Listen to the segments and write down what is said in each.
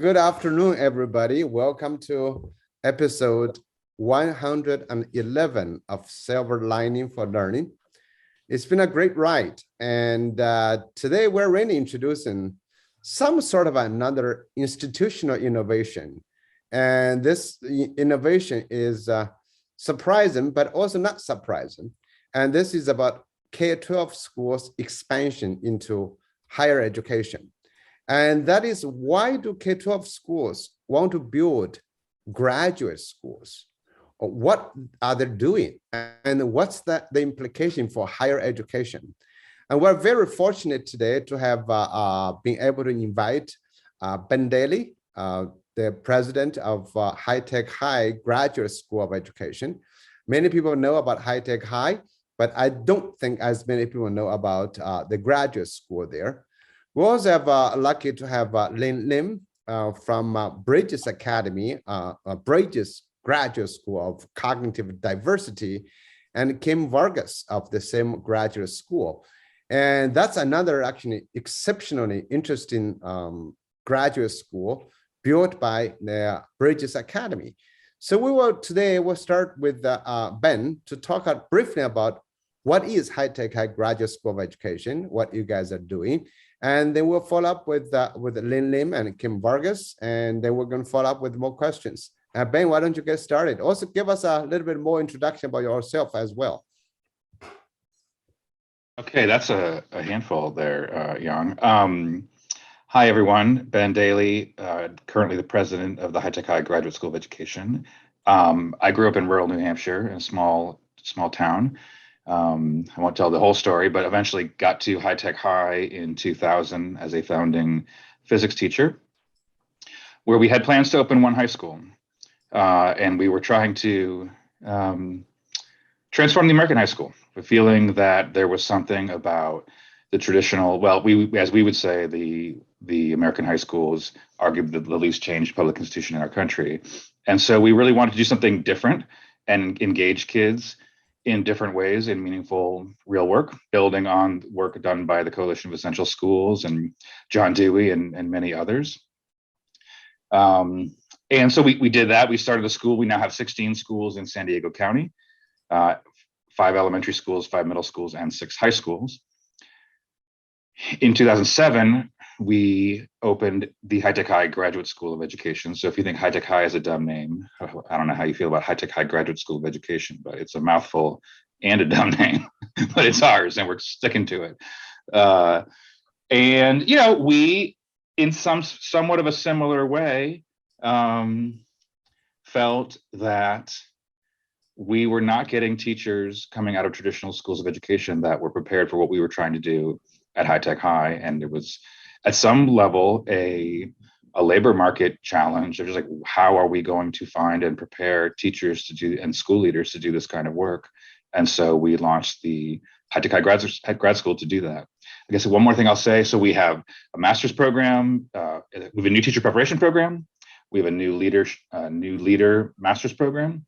good afternoon, everybody. Welcome to episode 111 of Silver Lining for Learning. It's been a great ride. And today we're really introducing some sort of another institutional innovation. And this innovation is surprising, but also not surprising. And this is about K12 schools expansion into higher education. And that is why do K12 schools want to build graduate schools? What are they doing? And what's the implication for higher education? And we're very fortunate today to have been able to invite Ben Daley, the president of High Tech High Graduate School of Education. Many people know about High Tech High, but I don't think as many people know about the graduate school there. We also have lucky to have Lin Lim from Bridges Academy, Bridges Graduate School of Cognitive Diversity, and Kim Vargas of the same graduate school. And that's another actually exceptionally interesting graduate school built by the Bridges Academy. So today we'll start with Ben to talk briefly about what is High Tech High Graduate School of Education, what you guys are doing. And then we'll follow up with Lin Lim and Kim Vargas, and then we're going to follow up with more questions. Ben, why don't you get started? Also, give us a little bit more introduction about yourself as well. Okay, that's a handful there, Yang. Hi, everyone. Ben Daley, currently the president of the High Tech High Graduate School of Education. I grew up in rural New Hampshire, in a small town. I won't tell the whole story, but eventually got to High Tech High in 2000 as a founding physics teacher, where we had plans to open one high school. And we were trying to transform the American high school, the feeling that there was something about the traditional, well, as we would say, the American high schools arguably the least changed public institution in our country. And so we really wanted to do something different and engage kids in different ways in meaningful real work, building on work done by the Coalition of Essential Schools and John Dewey and many others. And so we did that. We started a school. We now have 16 schools in San Diego County, 5 elementary schools, 5 middle schools, and 6 high schools. In 2007, we opened the High Tech High Graduate School of Education. So if you think High Tech High is a dumb name, I don't know how you feel about High Tech High Graduate School of Education, but it's a mouthful and a dumb name, but it's ours and we're sticking to it. And, you know, we, in somewhat of a similar way, felt that we were not getting teachers coming out of traditional schools of education that were prepared for what we were trying to do at High Tech High. And it was at some level a labor market challenge of just like, how are we going to find and prepare teachers to do and school leaders to do this kind of work? And so we launched the High Tech High grad school to do that. I guess one more thing I'll say. So we have a master's program. We have a new teacher preparation program. We have a new leader master's program.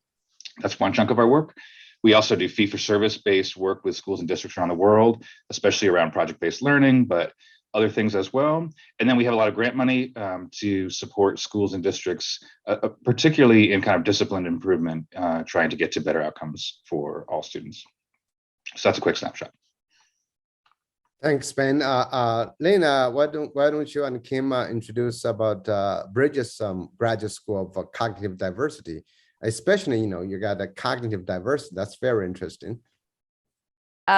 That's one chunk of our work. We also do fee-for-service based work with schools and districts around the world, especially around project-based learning, but other things as well. And then we have a lot of grant money to support schools and districts, particularly in kind of discipline improvement, trying to get to better outcomes for all students. So that's a quick snapshot. Thanks, Ben. Lena, why don't you and Kim introduce about Bridges Graduate School of Cognitive Diversity? Especially, you know, you got a cognitive diversity. That's very interesting.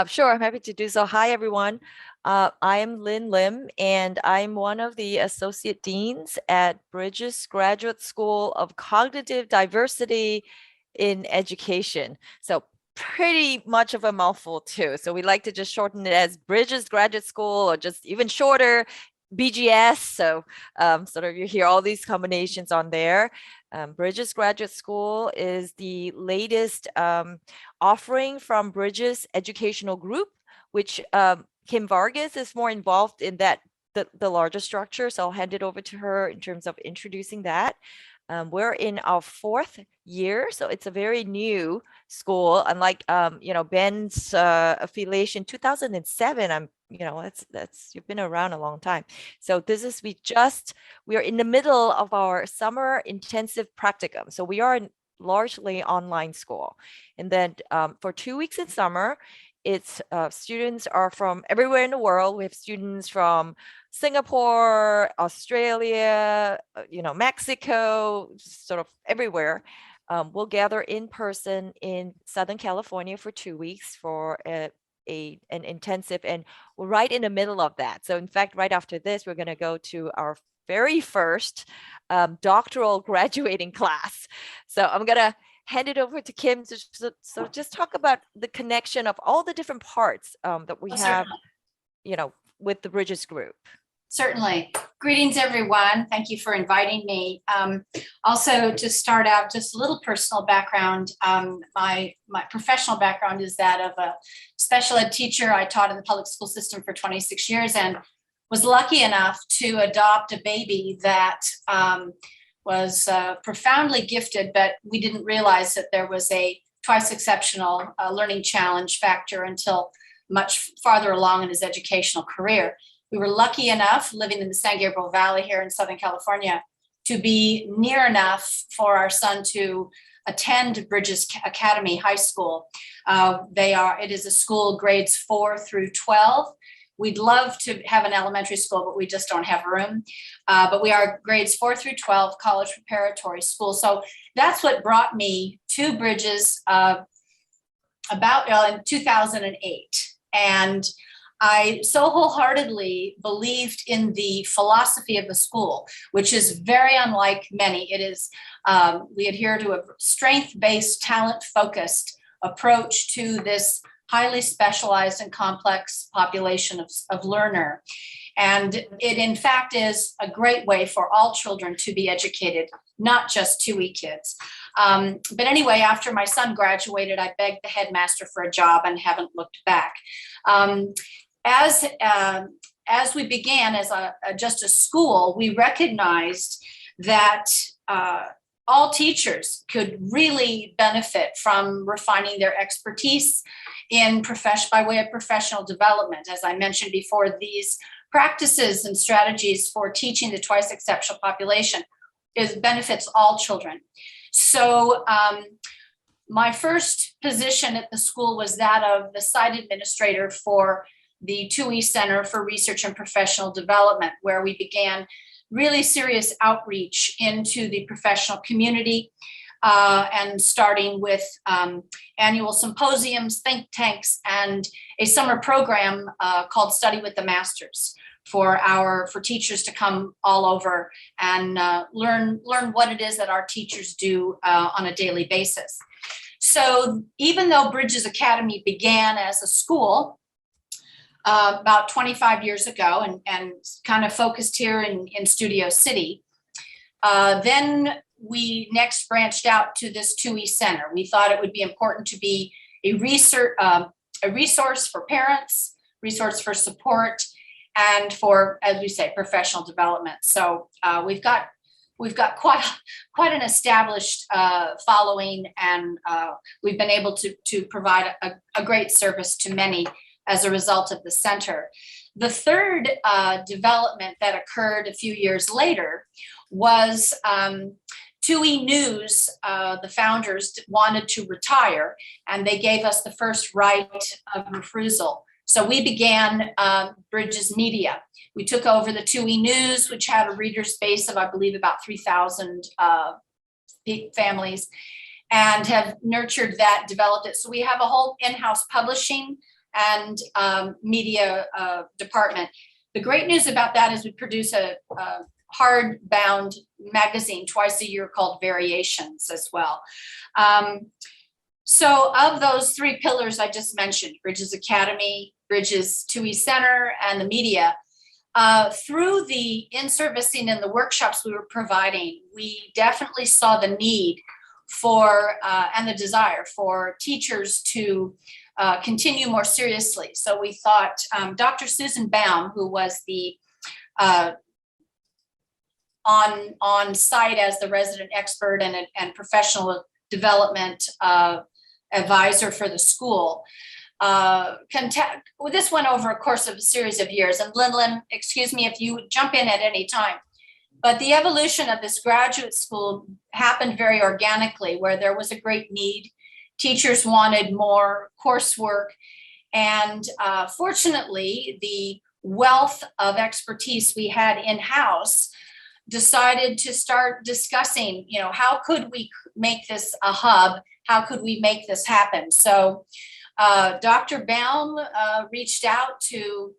Sure, I'm happy to do so. Hi, everyone. I am Lin Lim, and I'm one of the associate deans at Bridges Graduate School of Cognitive Diversity in Education. So pretty much of a mouthful too. So we like to just shorten it as Bridges Graduate School, or just even shorter, BGS. So sort of you hear all these combinations on there. Bridges Graduate School is the latest offering from Bridges Educational Group, which Kim Vargas is more involved in that, the larger structure. So I'll hand it over to her in terms of introducing that. We're in our 4th year, so it's a very new school. Unlike Ben's affiliation, 2007. That's you've been around a long time. So this is we are in the middle of our summer intensive practicum. So we are largely online school, and then for 2 weeks in summer, it's students are from everywhere in the world. We have students from Singapore, Australia, Mexico, sort of everywhere. We'll gather in person in Southern California for 2 weeks for an intensive, and we're right in the middle of that. So in fact, right after this, we're going to go to our very first doctoral graduating class. So I'm going to hand it over to Kim to just talk about the connection of all the different parts that we have, with the Bridges group. Certainly. Greetings, everyone. Thank you for inviting me. Also, to start out, just a little personal background. My professional background is that of a special ed teacher. I taught in the public school system for 26 years and was lucky enough to adopt a baby that was profoundly gifted, but we didn't realize that there was a twice exceptional learning challenge factor until much farther along in his educational career. We were lucky enough, living in the San Gabriel Valley here in Southern California, to be near enough for our son to attend Bridges Academy High School. It is a school grades 4 through 12. We'd love to have an elementary school, but we just don't have room. But we are grades 4 through 12, college preparatory school. So that's what brought me to Bridges about in 2008. And I so wholeheartedly believed in the philosophy of the school, which is very unlike many. It is, we adhere to a strength-based, talent-focused approach to this highly specialized and complex population of learner. And it in fact is a great way for all children to be educated, not just 2E kids. But anyway, after my son graduated, I begged the headmaster for a job and haven't looked back. As we began as just a school, we recognized that all teachers could really benefit from refining their expertise by way of professional development. As I mentioned before, these practices and strategies for teaching the twice exceptional population benefits all children. So my first position at the school was that of the site administrator for the 2E Center for Research and Professional Development, where we began really serious outreach into the professional community, and starting with annual symposiums, think tanks, and a summer program called Study with the Masters for teachers to come all over and learn what it is that our teachers do on a daily basis. So even though Bridges Academy began as a school about 25 years ago and kind of focused here in Studio City, then we next branched out to this 2E Center. We thought it would be important to be a resource for parents, resource for support, and for, as we say, professional development. So we've got quite an established following, and we've been able to provide a great service to many as a result of the center. The third development that occurred a few years later was 2E News. The founders wanted to retire, and they gave us the first right of refusal. So we began Bridges Media. We took over the 2E News, which had a reader's base of, I believe, about 3,000 families, and have nurtured that, developed it. So we have a whole in-house publishing and media department. The great news about that is we produce a hardbound magazine twice a year called Variations as well. So of those 3 pillars I just mentioned, Bridges Academy, Bridges 2E Center, and the media, through the in-servicing and the workshops we were providing, we definitely saw the need for and the desire for teachers to continue more seriously. So we thought Dr. Susan Baum, who was the on site as the resident expert and professional development advisor for the school. This went over a course of a series of years, and Lin Lim, excuse me if you jump in at any time, but the evolution of this graduate school happened very organically, where there was a great need. Teachers wanted more coursework, and fortunately, the wealth of expertise we had in-house decided to start discussing, how could we make this a hub? How could we make this happen? So Dr. Baum reached out to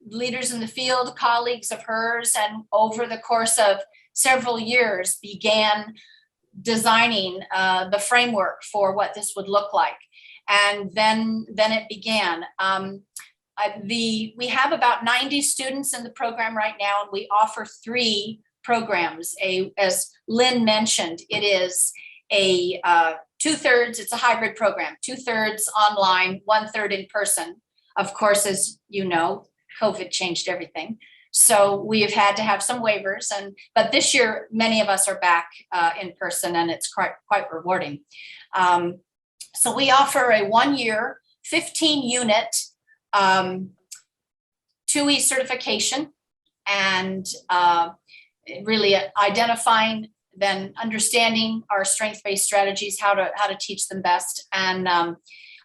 leaders in the field, colleagues of hers, and over the course of several years began designing the framework for what this would look like. And then it began. We have about 90 students in the program right now, and we offer 3 programs. As Lynn mentioned, it is a 2/3, it's a hybrid program, 2/3 online, 1/3 in person. Of course, as you know, COVID changed everything. So we have had to have some waivers, but this year, many of us are back in person, and it's quite rewarding. So we offer a 1-year, 15-unit 2E certification, and really identifying, then understanding our strength-based strategies, how to teach them best, and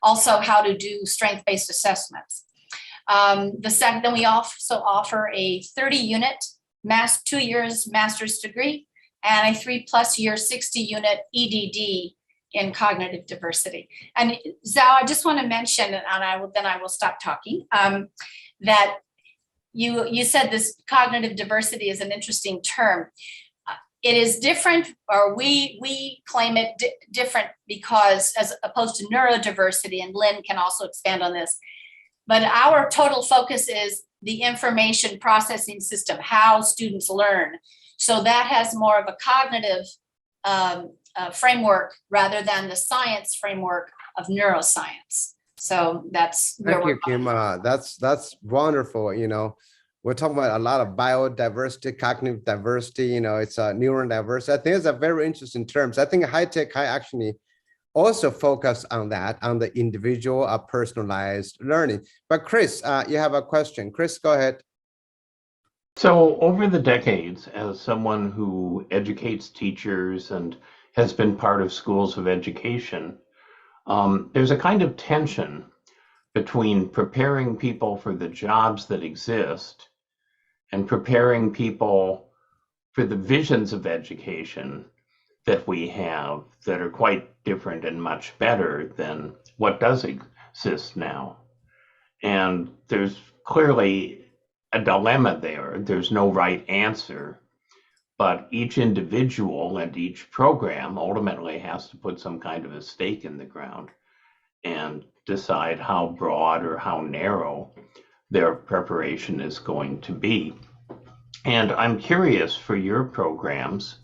also how to do strength-based assessments. Then we also offer a 30-unit 2 years master's degree and a 3+ year 60-unit EDD in cognitive diversity. And Zhao, I just want to mention, and I will stop talking, that you said this cognitive diversity is an interesting term. It is different, or we claim it different because, as opposed to neurodiversity, and Lynn can also expand on this, but our total focus is the information processing system, how students learn. So that has more of a cognitive framework rather than the science framework of neuroscience. So that's where Thank you, Kim. That's wonderful. We're talking about a lot of biodiversity, cognitive diversity. It's neurodiversity. I think it's a very interesting terms. I think High Tech High actually also focus on that, on the individual personalized learning. But Chris, you have a question. Chris, go ahead. So over the decades, as someone who educates teachers and has been part of schools of education, there's a kind of tension between preparing people for the jobs that exist and preparing people for the visions of education that we have that are quite different and much better than what does exist now. And there's clearly a dilemma there. There's no right answer, but each individual and each program ultimately has to put some kind of a stake in the ground and decide how broad or how narrow their preparation is going to be. And I'm curious, for your programs,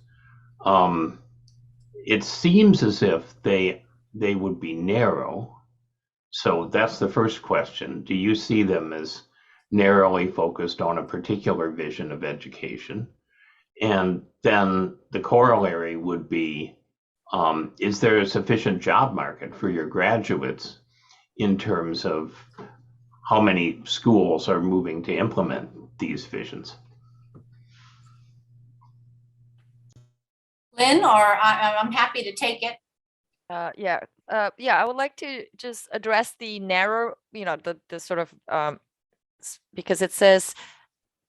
it seems as if they would be narrow. So that's the first question. Do you see them as narrowly focused on a particular vision of education? And then the corollary would be, is there a sufficient job market for your graduates in terms of how many schools are moving to implement these visions? Lynn, or I'm happy to take it. Yeah, I would like to just address the narrow, the sort of, because it says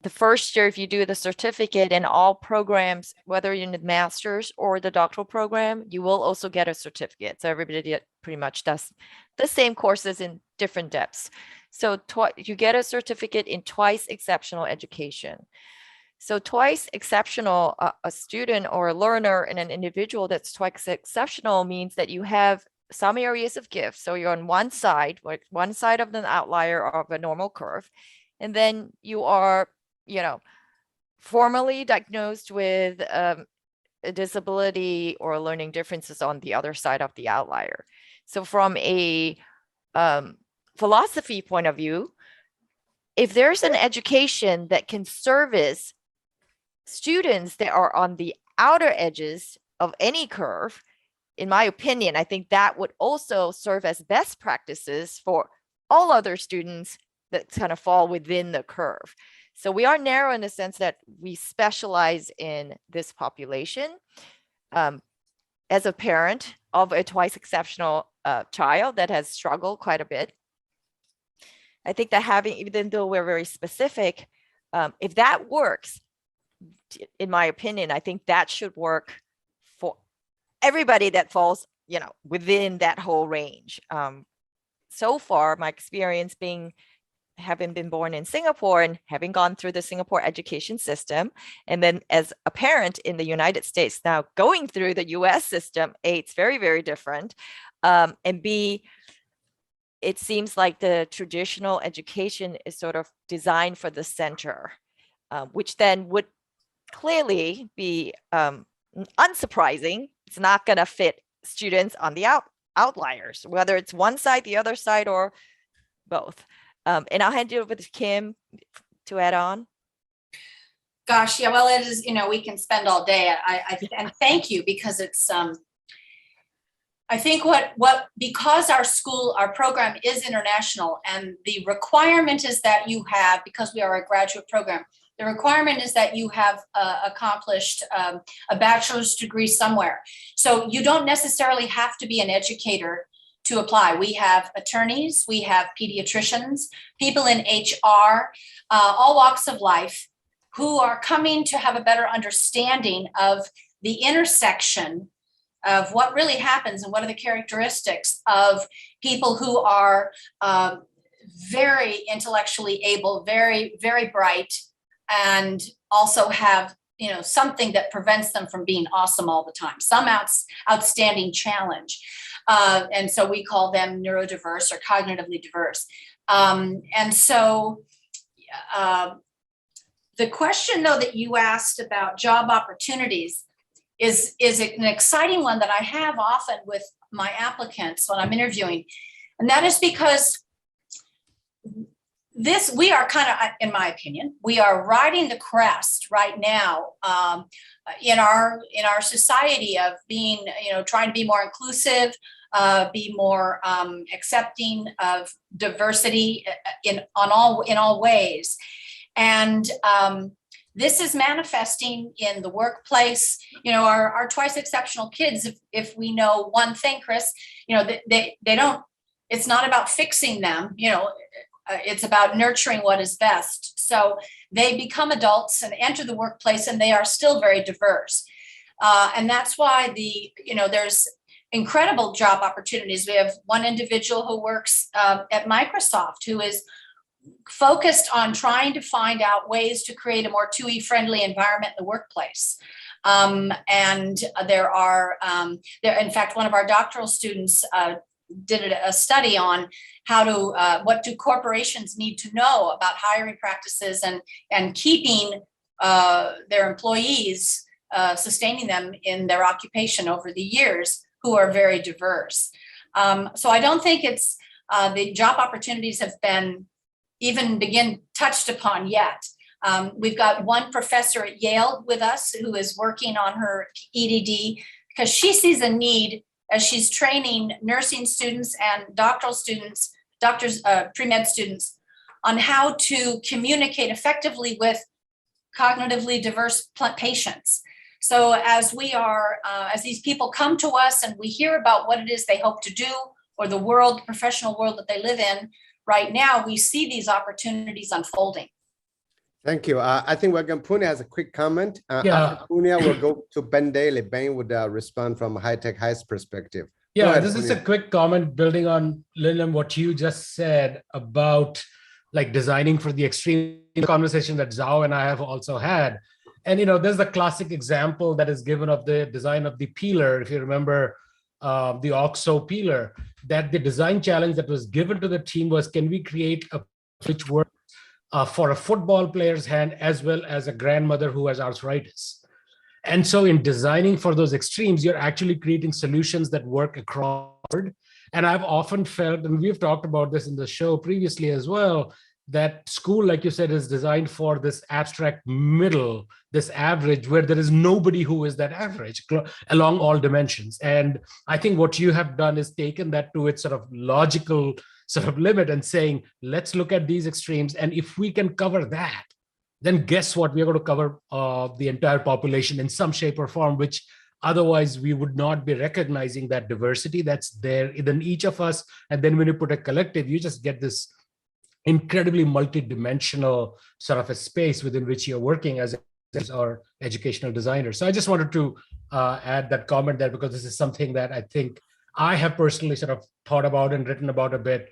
the first year, if you do the certificate in all programs, whether you're in the master's or the doctoral program, you will also get a certificate. So everybody pretty much does the same courses in different depths. So you get a certificate in twice exceptional education. So twice exceptional, a student or a learner and an individual that's twice exceptional means that you have some areas of gifts. So you're on one side of the outlier of a normal curve, and then you are, formally diagnosed with a disability or learning differences on the other side of the outlier. So from a philosophy point of view, if there's an education that can service students that are on the outer edges of any curve, in my opinion, I think that would also serve as best practices for all other students that kind of fall within the curve. So we are narrow in the sense that we specialize in this population. As a parent of a twice exceptional child that has struggled quite a bit, I think that having, even though we're very specific, if that works, in my opinion, I think that should work for everybody that falls, within that whole range. So far, my experience having been born in Singapore and having gone through the Singapore education system, and then as a parent in the United States now going through the US system, A, it's very, very different. And B, it seems like the traditional education is sort of designed for the center, which then would clearly be unsurprising. It's not going to fit students on the outliers, whether it's one side, the other side, or both. And I'll hand it over to Kim to add on. Gosh, yeah, well, it is, we can spend all day. And thank you, because it's, I think because our program is international, and the requirement is that you have, because we are a graduate program, the requirement is that you have accomplished a bachelor's degree somewhere. So you don't necessarily have to be an educator to apply. We have attorneys, we have pediatricians, people in HR, all walks of life, who are coming to have a better understanding of the intersection of what really happens and what are the characteristics of people who are very intellectually able, very, very bright, and also have something that prevents them from being awesome all the time, some outstanding challenge. And so we call them neurodiverse or cognitively diverse. And so the question, though, that you asked about job opportunities is an exciting one that I have often with my applicants when I'm interviewing. And that is because we are kind of, in my opinion, we are riding the crest right now in our society of being, trying to be more inclusive, be more accepting of diversity in all ways. And this is manifesting in the workplace. Our twice exceptional kids, if we know one thing, Chris, they don't, it's not about fixing them, it's about nurturing what is best. So they become adults and enter the workplace, and they are still very diverse. And that's why there's incredible job opportunities. We have one individual who works at Microsoft who is focused on trying to find out ways to create a more TUI friendly environment in the workplace. And there are, in fact, one of our doctoral students did a study on how to, what do corporations need to know about hiring practices and keeping their employees, sustaining them in their occupation over the years, who are very diverse. So I don't think it's, the job opportunities have been begin touched upon yet. We've got one professor at Yale with us who is working on her EDD, because she sees a need as she's training nursing students and doctoral students, pre-med students, on how to communicate effectively with cognitively diverse patients. So as as these people come to us and we hear about what it is they hope to do, or the professional world that they live in, right now we see these opportunities unfolding. Thank you. I think Pune has a quick comment. Yeah. After Pune, we'll go to Ben Daley. Ben would respond from High Tech High's perspective. Yeah, ahead, this is Pune. a quick comment building on Lin Lim, what you just said about like designing for the extreme conversation that Zhao and I have also had. And, there's the classic example that is given of the design of the peeler. If you remember the OXO peeler, that the design challenge that was given to the team was, can we create a which works for a football player's hand as well as a grandmother who has arthritis? And so in designing for those extremes, you're actually creating solutions that work across the board. And I've often felt, and we've talked about this in the show previously as well, that school, like you said, is designed for this abstract middle, this average, where there is nobody who is that average along all dimensions. And I think what you have done is taken that to its sort of logical sort of limit and saying, let's look at these extremes. And if we can cover that, then guess what? We are going to cover the entire population in some shape or form, which otherwise we would not be recognizing that diversity that's there in each of us. And then when you put a collective, you just get this incredibly multidimensional sort of a space within which you're working as our educational designer. So I just wanted to add that comment there, because this is something that I think I have personally sort of thought about and written about a bit.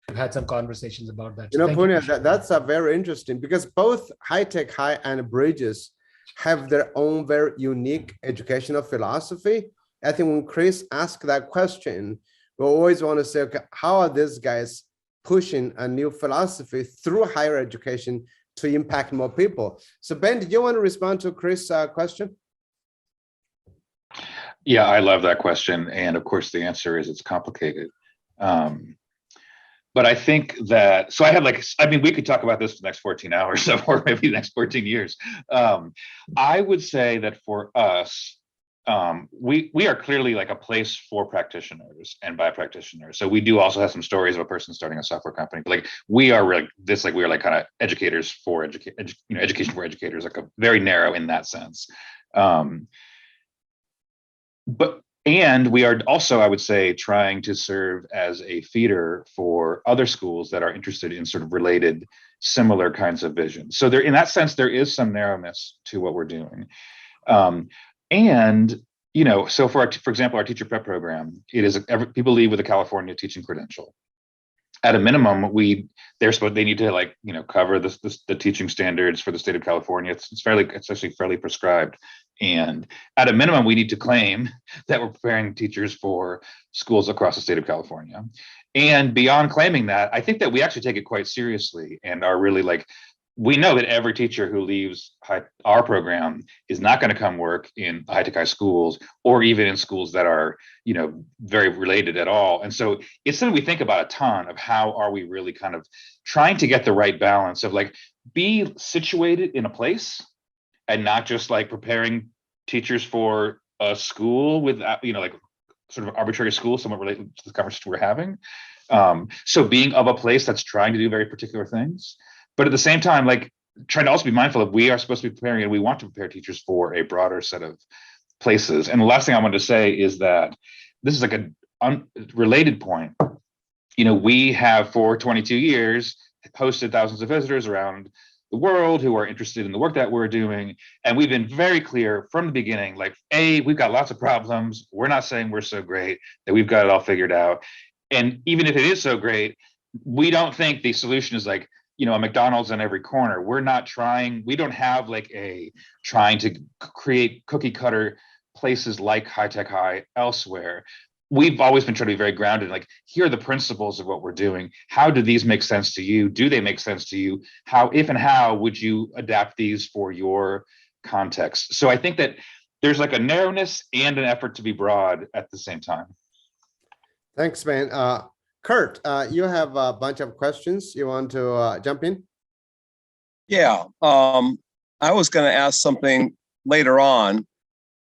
We've had some conversations about that. You know, Thank you for Punya, sharing. that's a very interesting, because both High Tech High and Bridges have their own very unique educational philosophy. I think when Chris asked that question, we always want to say, okay, how are these guys pushing a new philosophy through higher education to impact more people? So Ben, did you want to respond to Chris' question? Yeah, I love that question. And of course, the answer is it's complicated. But I think that, so I had like, I mean, we could talk about this for the next 14 hours or maybe the next 14 years. I would say that for us, we are clearly like a place for practitioners and by practitioners. So we do also have some stories of a person starting a software company. But like we are really we are like kind of educators for education for educators, like a very narrow in that sense. And we are also, I would say, trying to serve as a feeder for other schools that are interested in sort of related, similar kinds of visions. So there, in that sense, there is some narrowness to what we're doing. And, you know, so for example, our teacher prep program, it is people leave with a California teaching credential. At a minimum, they need to, like, you know, cover the teaching standards for the state of California. It's actually fairly prescribed. And at a minimum, we need to claim that we're preparing teachers for schools across the state of California. And beyond claiming that, I think that we actually take it quite seriously and are really like, we know that every teacher who leaves our program is not going to come work in high-tech high schools or even in schools that are, you know, very related at all. And so it's something we think about a ton of, how are we really kind of trying to get the right balance of like be situated in a place and not just like preparing teachers for a school with, you know, like sort of arbitrary school, somewhat related to the conversation we're having. So being of a place that's trying to do very particular things, but at the same time, like trying to also be mindful of we are supposed to be preparing and we want to prepare teachers for a broader set of places. And the last thing I wanted to say is that this is like a unrelated point. You know, we have for 22 years hosted thousands of visitors around the world who are interested in the work that we're doing. And we've been very clear from the beginning, like, we've got lots of problems. We're not saying we're so great that we've got it all figured out. And even if it is so great, we don't think the solution is like, you know, a McDonald's on every corner. We're not trying, we don't have like trying to create cookie cutter places like High Tech High elsewhere. We've always been trying to be very grounded, like, here are the principles of what we're doing. How do these make sense to you? Do they make sense to you? How, if and how would you adapt these for your context? So I think that there's like a narrowness and an effort to be broad at the same time. Thanks, man. Kurt, you have a bunch of questions. You want to jump in? Yeah, I was going to ask something later on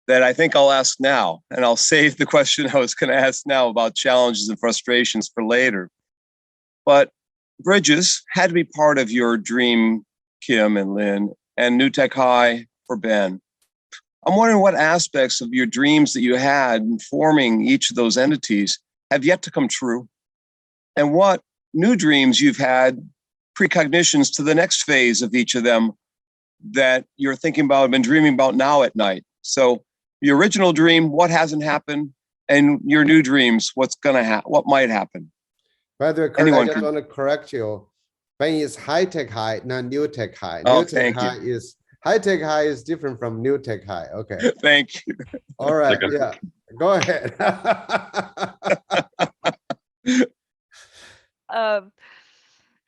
that I think I'll ask now, and I'll save the question I was going to ask now about challenges and frustrations for later. But Bridges had to be part of your dream, Kim and Lin, and New Tech High for Ben. I'm wondering what aspects of your dreams that you had in forming each of those entities have yet to come true, and what new dreams you've had, precognitions to the next phase of each of them that you're thinking about and dreaming about now at night. So your original dream, what hasn't happened, and your new dreams, what might happen. By the way, Kurt, I just want to correct you. Ben is High Tech High, not New Tech High. New Tech High is High Tech High is different from New Tech High. Okay. Thank you. All right. Yeah. Go ahead.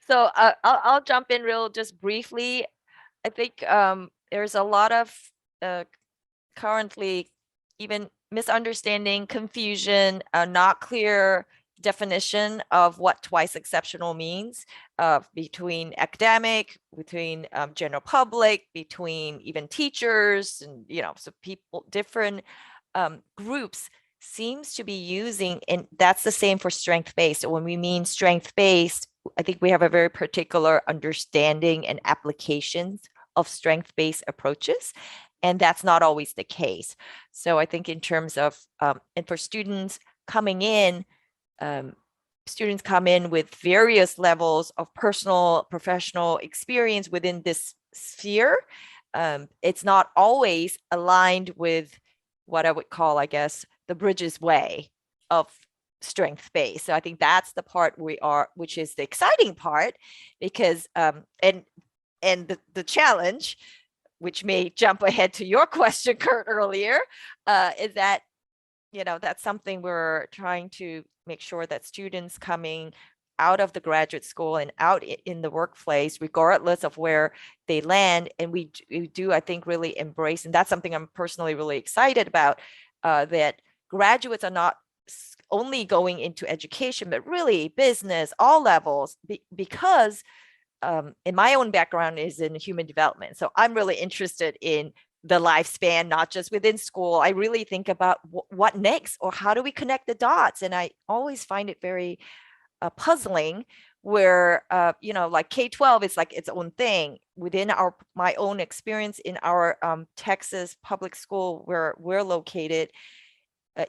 So I'll jump in just briefly. I think there's a lot of currently even misunderstanding, confusion, not clear definition of what twice exceptional means between academic, between general public, between even teachers, and so people, different groups seems to be using, and that's the same for strength-based. When we mean strength-based, I think we have a very particular understanding and applications of strength-based approaches, and that's not always the case. So I think in terms of, and for students coming in, students come in with various levels of personal, professional experience within this sphere. It's not always aligned with what I would call, I guess, the Bridges way of strength-based. So I think that's the part which is the exciting part, because and the challenge, which may jump ahead to your question, Kurt, earlier, is that that's something we're trying to make sure that students coming out of the graduate school and out in the workplace, regardless of where they land, and we do, I think, really embrace, and that's something I'm personally really excited about, that graduates are not only going into education, but really business, all levels, because in my own background is in human development. So I'm really interested in the lifespan, not just within school. I really think about what next, or how do we connect the dots? And I always find it very puzzling where, like K12 is like its own thing within my own experience in our Texas public school where we're located.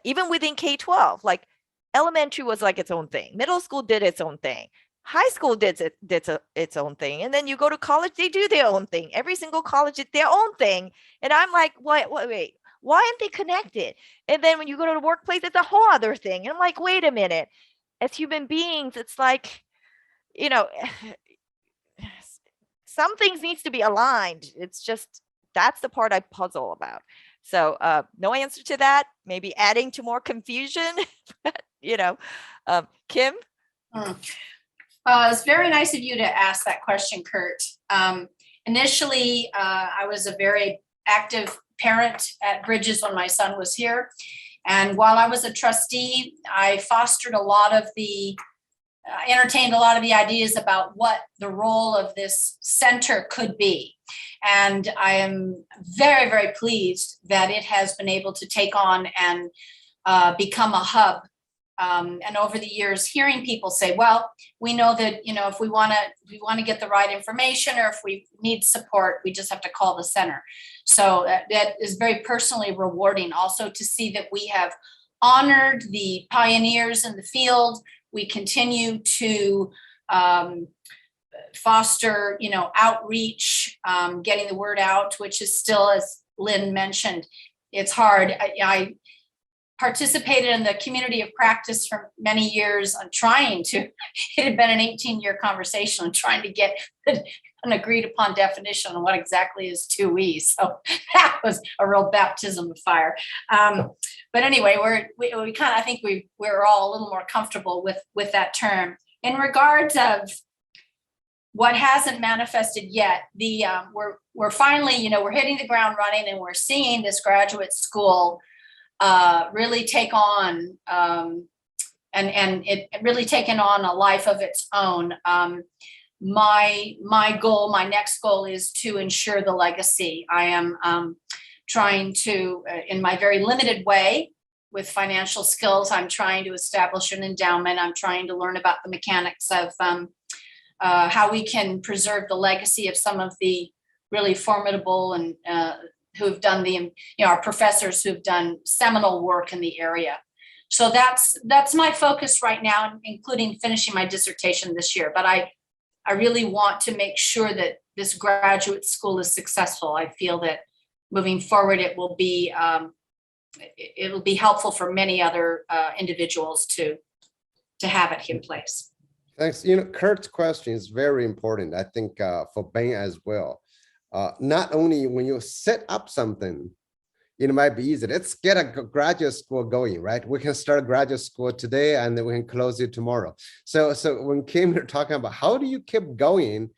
Even within K12, like elementary was like its own thing. Middle school did its own thing. High school did its own thing. And then you go to college, they do their own thing. Every single college did their own thing. And I'm like, wait, why aren't they connected? And then when you go to the workplace, it's a whole other thing. And I'm like, wait a minute. As human beings, it's like, some things needs to be aligned. It's just, that's the part I puzzle about. So no answer to that, maybe adding to more confusion, Kim? It's very nice of you to ask that question, Kurt. Initially, I was a very active parent at Bridges when my son was here. And while I was a trustee, I fostered entertained a lot of the ideas about what the role of this center could be. And I am very, very pleased that it has been able to take on and become a hub. And over the years, hearing people say, well, we know that, if we want to get the right information, or if we need support, we just have to call the center. So that is very personally rewarding, also to see that we have honored the pioneers in the field. We continue to foster, outreach, getting the word out, which is still, as Lynn mentioned, it's hard. I participated in the community of practice for many years on trying to, it had been an 18-year conversation on trying to get an agreed upon definition on what exactly is 2E. So that was a real baptism of fire. But anyway, we kind of, I think we're all a little more comfortable with that term. In regards of what hasn't manifested yet, we're finally, we're hitting the ground running, and we're seeing this graduate school really take on and it really taken on a life of its own. My next goal is to ensure the legacy. I am trying to, in my very limited way with financial skills, I'm trying to establish an endowment. I'm trying to learn about the mechanics of how we can preserve the legacy of some of the really formidable and who've done our professors who've done seminal work in the area. So that's my focus right now, including finishing my dissertation this year. But I really want to make sure that this graduate school is successful. I feel that moving forward, it will be helpful for many other individuals to have it in place. Thanks. Kurt's question is very important, I think, for Ben as well. Not only when you set up something, it might be easy. Let's get a graduate school going, right? We can start graduate school today and then we can close it tomorrow. So when Kim, you're talking about how do you keep going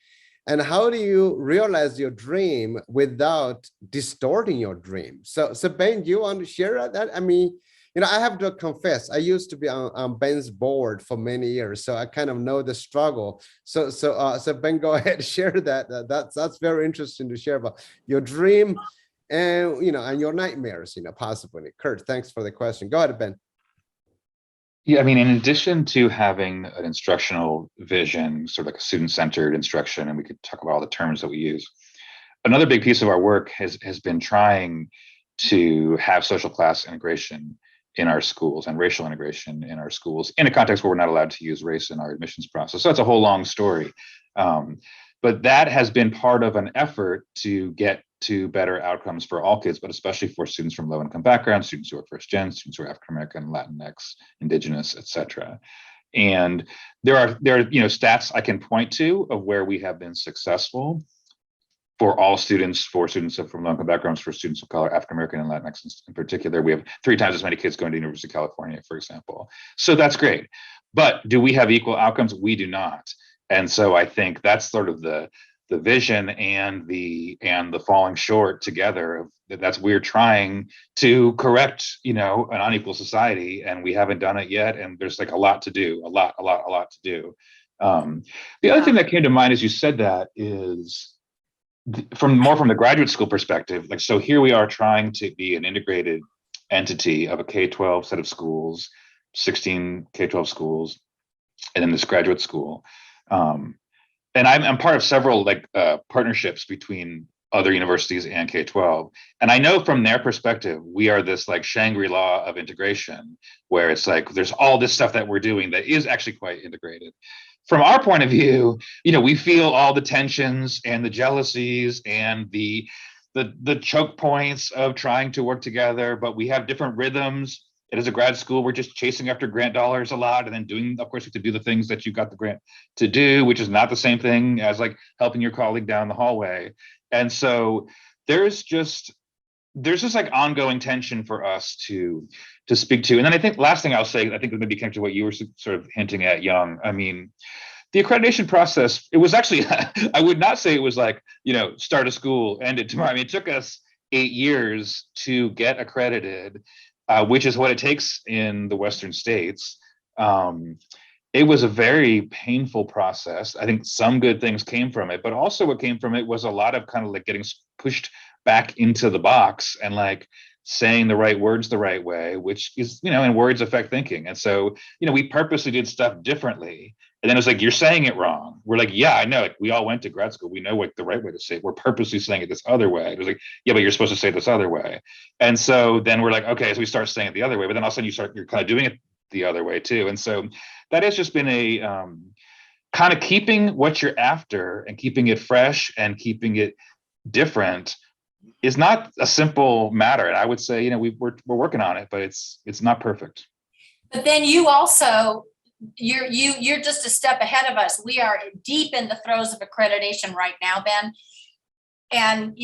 and how do you realize your dream without distorting your dream? So Ben, do you want to share that? I mean, I have to confess, I used to be on Ben's board for many years, so I kind of know the struggle. So Ben, go ahead, share that. That's very interesting to share about your dream and, and your nightmares, possibly. Kurt, thanks for the question. Go ahead, Ben. Yeah, I mean, in addition to having an instructional vision, sort of like a student-centered instruction, and we could talk about all the terms that we use, another big piece of our work has been trying to have social class integration in our schools and racial integration in our schools in a context where we're not allowed to use race in our admissions process. So that's a whole long story. But that has been part of an effort to get to better outcomes for all kids, but especially for students from low-income backgrounds, students who are first-gen, students who are African-American, Latinx, Indigenous, et cetera. And there are stats I can point to of where we have been successful for all students, for students from low-income backgrounds, for students of color, African-American and Latinx in particular. We have 3 times as many kids going to the University of California, for example. So that's great. But do we have equal outcomes? We do not. And so I think that's sort of the vision and the falling short together. That's we're trying to correct, an unequal society, and we haven't done it yet. And there's like a lot to do, a lot to do. The other thing that came to mind as you said that is from the graduate school perspective. Like, so here we are trying to be an integrated entity of a K-12 set of schools, 16 K-12 schools, and then this graduate school. And I'm part of several partnerships between other universities and K-12. And I know from their perspective, we are this like Shangri-La of integration, where it's like, there's all this stuff that we're doing that is actually quite integrated. From our point of view, we feel all the tensions and the jealousies and the choke points of trying to work together, but we have different rhythms. And as a grad school, we're just chasing after grant dollars a lot, and then of course, we have to do the things that you got the grant to do, which is not the same thing as like helping your colleague down the hallway. And so there's just like ongoing tension for us to speak to. And then I think last thing I'll say, I think maybe connected to what you were sort of hinting at, Young. I mean, the accreditation process, it was actually, I would not say it was like, start a school, end it tomorrow. I mean, it took us 8 years to get accredited, which is what it takes in the Western states. It was a very painful process. I think some good things came from it, but also what came from it was a lot of kind of like getting pushed back into the box and like saying the right words the right way, which is, and words affect thinking. And so, we purposely did stuff differently. And then it was like, you're saying it wrong. We're like, yeah, I know. Like, we all went to grad school. We know what the right way to say it. We're purposely saying it this other way. It was like, yeah, but you're supposed to say it this other way. And so then we're like, okay, so we start saying it the other way. But then all of a sudden you're kind of doing it the other way too. And so that has just been a kind of keeping what you're after and keeping it fresh and keeping it different is not a simple matter. And I would say, we're working on it, but it's not perfect. But then you also, you're just a step ahead of us. We are deep in the throes of accreditation right now, Ben. And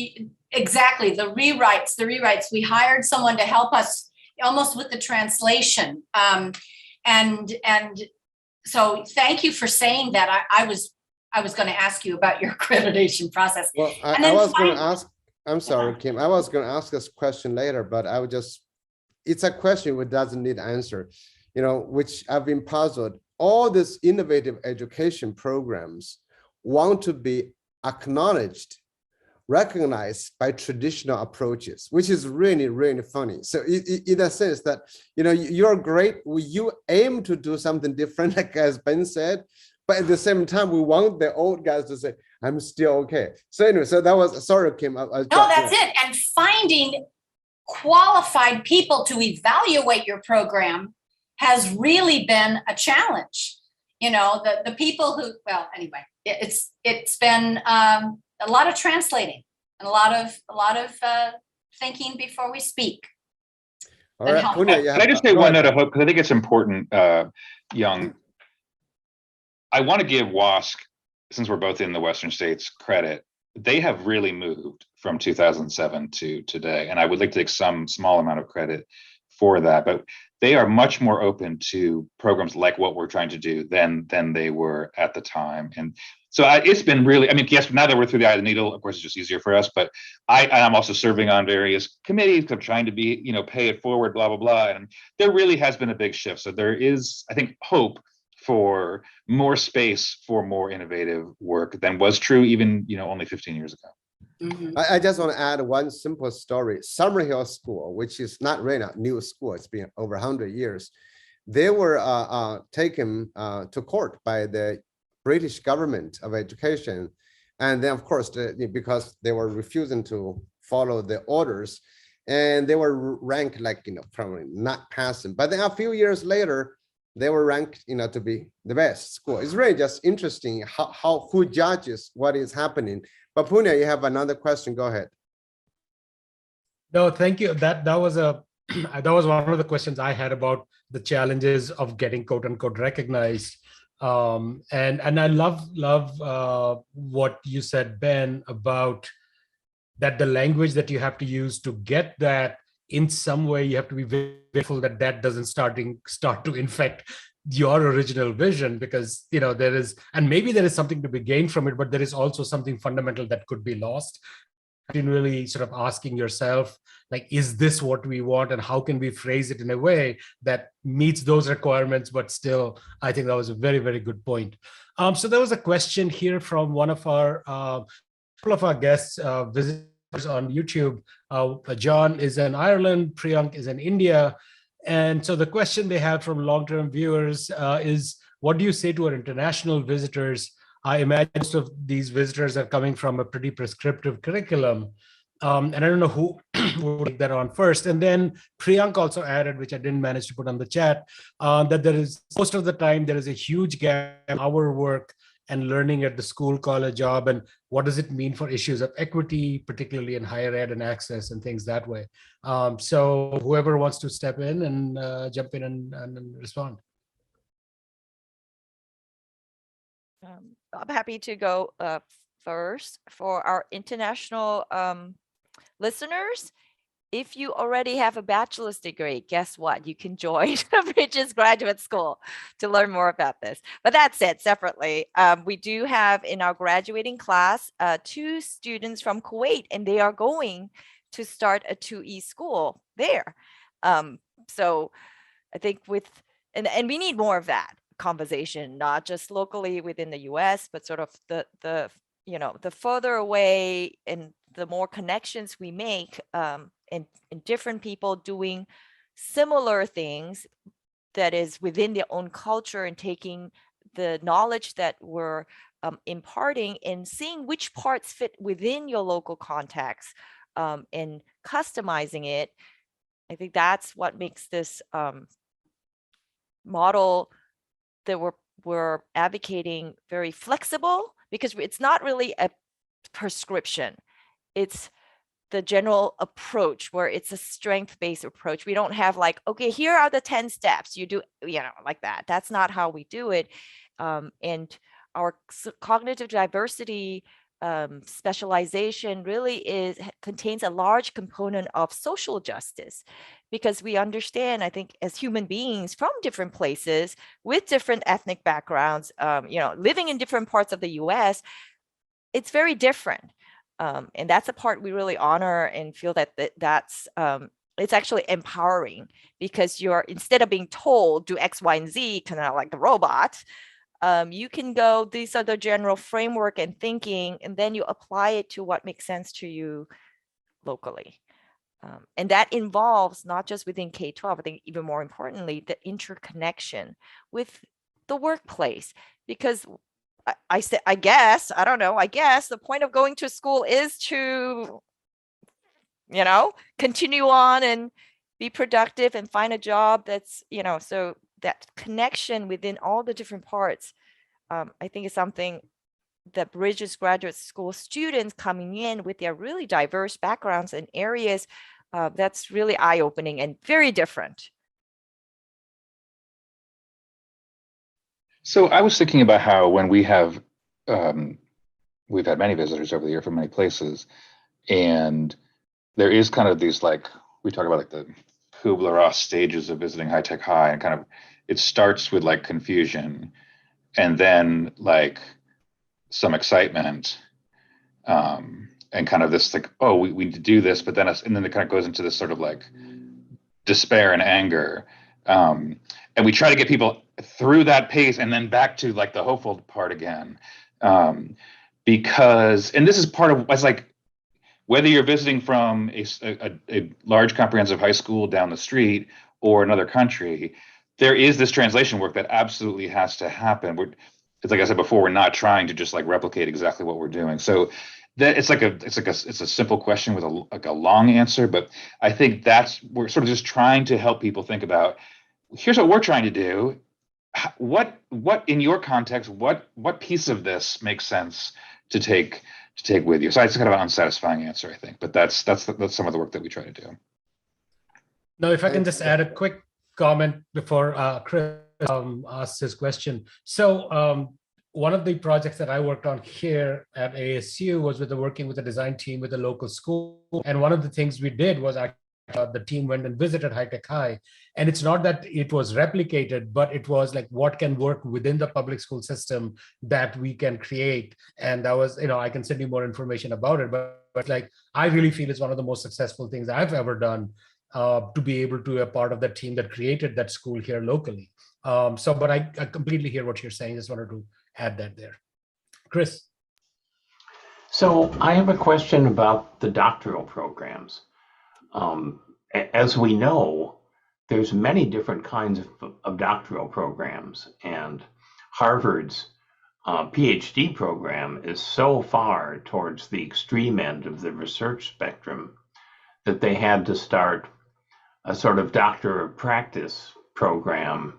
exactly, the rewrites. We hired someone to help us almost with the translation. And so thank you for saying that. I was going to ask you about your accreditation process. Well, I was going to ask, I'm sorry, Kim. I was going to ask this question later, but it's a question which doesn't need answer, which I've been puzzled. All these innovative education programs want to be acknowledged, recognized by traditional approaches, which is really, really funny. So in a sense that, you're great, you aim to do something different, like as Ben said, but at the same time, we want the old guys to say, I'm still okay. So anyway, so that was, sorry, Kim. No, that's it. And finding qualified people to evaluate your program has really been a challenge. The people who, well, anyway, it's been a lot of translating and a lot of thinking before we speak. All right. Can I just say one note of hope? Because I think it's important, Young. I want to give WASC, since we're both in the Western states, credit. They have really moved from 2007 to today. And I would like to take some small amount of credit for that. But they are much more open to programs like what we're trying to do than they were at the time. And It's been really, I mean, yes, now that we're through the eye of the needle, of course, it's just easier for us, but I'm also serving on various committees. I'm trying to be, pay it forward, blah, blah, blah. And there really has been a big shift. So there is, I think, hope for more space for more innovative work than was true even, only 15 years ago. Mhm. I just want to add one simple story. Summerhill School, which is not really a new school, it's been over 100 years. They were taken to court by the British government of education. And then, of course, because they were refusing to follow the orders, and they were ranked like, probably not passing. But then a few years later, they were ranked, to be the best school. It's really just interesting how who judges what is happening. But Punya, you have another question. Go ahead. No, thank you. That was that was one of the questions I had about the challenges of getting quote unquote recognized. And I love what you said, Ben, about that the language that you have to use to get that, in some way you have to be very careful that that doesn't start to infect your original vision, because there is, and maybe there is something to be gained from it, but there is also something fundamental that could be lost. In really sort of asking yourself, like, is this what we want, and how can we phrase it in a way that meets those requirements? But still, I think that was a very, very good point. So there was a question here from one of our couple of our guests, visitors on YouTube. John is in Ireland, Priyank is in India. And so the question they have from long-term viewers is, what do you say to our international visitors? I imagine most of these visitors are coming from a pretty prescriptive curriculum. And I don't know who will take that on first. And then Priyank also added, which I didn't manage to put on the chat, that there is, most of the time, there is a huge gap in our work and learning at the school, college, job, and what does it mean for issues of equity, particularly in higher ed and access and things that way. So whoever wants to step in and jump in and respond. I'm happy to go first. For our international listeners, if you already have a bachelor's degree, guess what? You can join Bridges Graduate School to learn more about this. But that's it, separately. We do have in our graduating class 2 students from Kuwait, and they are going to start a 2E school there. So I think and we need more of that conversation, not just locally within the US, but sort of the further away and the more connections we make in different people doing similar things that is within their own culture, and taking the knowledge that we're imparting and seeing which parts fit within your local context and customizing it. I think that's what makes this model that we're advocating very flexible, because it's not really a prescription. It's the general approach, where it's a strength-based approach. We don't have like, okay, here are the 10 steps you do, like that. That's not how we do it. And our cognitive diversity specialization really contains a large component of social justice, because we understand, I think, as human beings from different places with different ethnic backgrounds, living in different parts of the US, it's very different. And that's a part we really honor and feel that's it's actually empowering, because you're, instead of being told do X, Y, and Z, kind of like the robot, you can go, these are the general framework and thinking, and then you apply it to what makes sense to you locally. And that involves not just within K-12, I think even more importantly, the interconnection with the workplace, because I guess the point of going to school is to, continue on and be productive and find a job that's, so that connection within all the different parts, I think is something that Bridges Graduate School students coming in with their really diverse backgrounds and areas, that's really eye-opening and very different. So I was thinking about how when we've had many visitors over the year from many places, and there is kind of these, like, we talk about like the Kubler-Ross stages of visiting high tech high, and kind of it starts with like confusion, and then like some excitement, and kind of this like, oh, we need to do this, but then and then it kind of goes into this sort of like despair and anger, and we try to get people through that pace and then back to like the hopeful part again, because, and this is part of, it's like, whether you're visiting from a large comprehensive high school down the street or another country, there is this translation work that absolutely has to happen. It's like I said before, we're not trying to just like replicate exactly what we're doing. So that it's a simple question with a long answer, but I think we're sort of just trying to help people think about, here's what we're trying to do. What in your context, what piece of this makes sense to take with you? So it's kind of an unsatisfying answer, I think, but that's some of the work that we try to do. Now, if I can just add a quick comment before Chris asks his question. So one of the projects that I worked on here at ASU was working with the design team with a local school. And one of the things we did was the team went and visited High Tech High. And it's not that it was replicated, but it was like, what can work within the public school system that we can create. And that was, I can send you more information about it, but like, I really feel it's one of the most successful things I've ever done to be able to be a part of that team that created that school here locally. But I completely hear what you're saying. Just wanted to add that there. Chris. So I have a question about the doctoral programs. As we know, there's many different kinds of doctoral programs, and Harvard's PhD program is so far towards the extreme end of the research spectrum that they had to start a sort of doctor of practice program,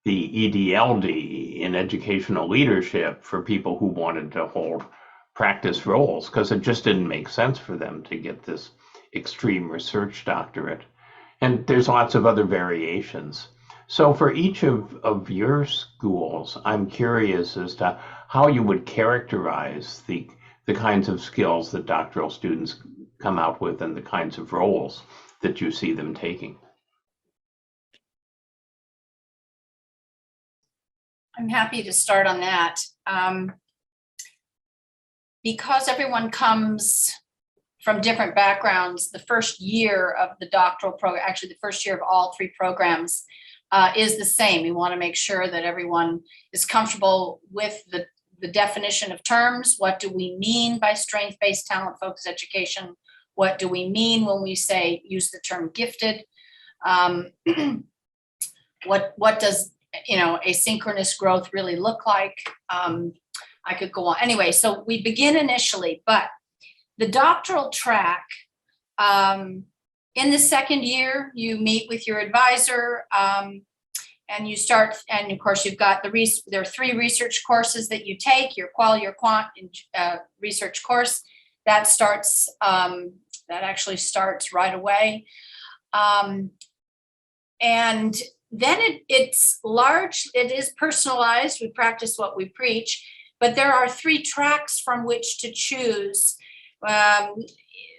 the EDLD, in educational leadership, for people who wanted to hold practice roles, because it just didn't make sense for them to get this extreme research doctorate. And there's lots of other variations. So for each of your schools, I'm curious as to how you would characterize the kinds of skills that doctoral students come out with and the kinds of roles that you see them taking. I'm happy to start on that. Because everyone comes from different backgrounds, the first year of the doctoral program, actually the first year of all three programs, is the same. We want to make sure that everyone is comfortable with the definition of terms. What do we mean by strength-based talent-focused education? What do we mean when we say use the term gifted? What does asynchronous growth really look like? I could go on. Anyway, so we begin initially, but the doctoral track, in the second year, you meet with your advisor, and you start, and of course you've got there are 3 research courses that you take, your qual, your quant, research course. That starts, that actually starts right away. And then it's large, it is personalized, we practice what we preach, but there are 3 tracks from which to choose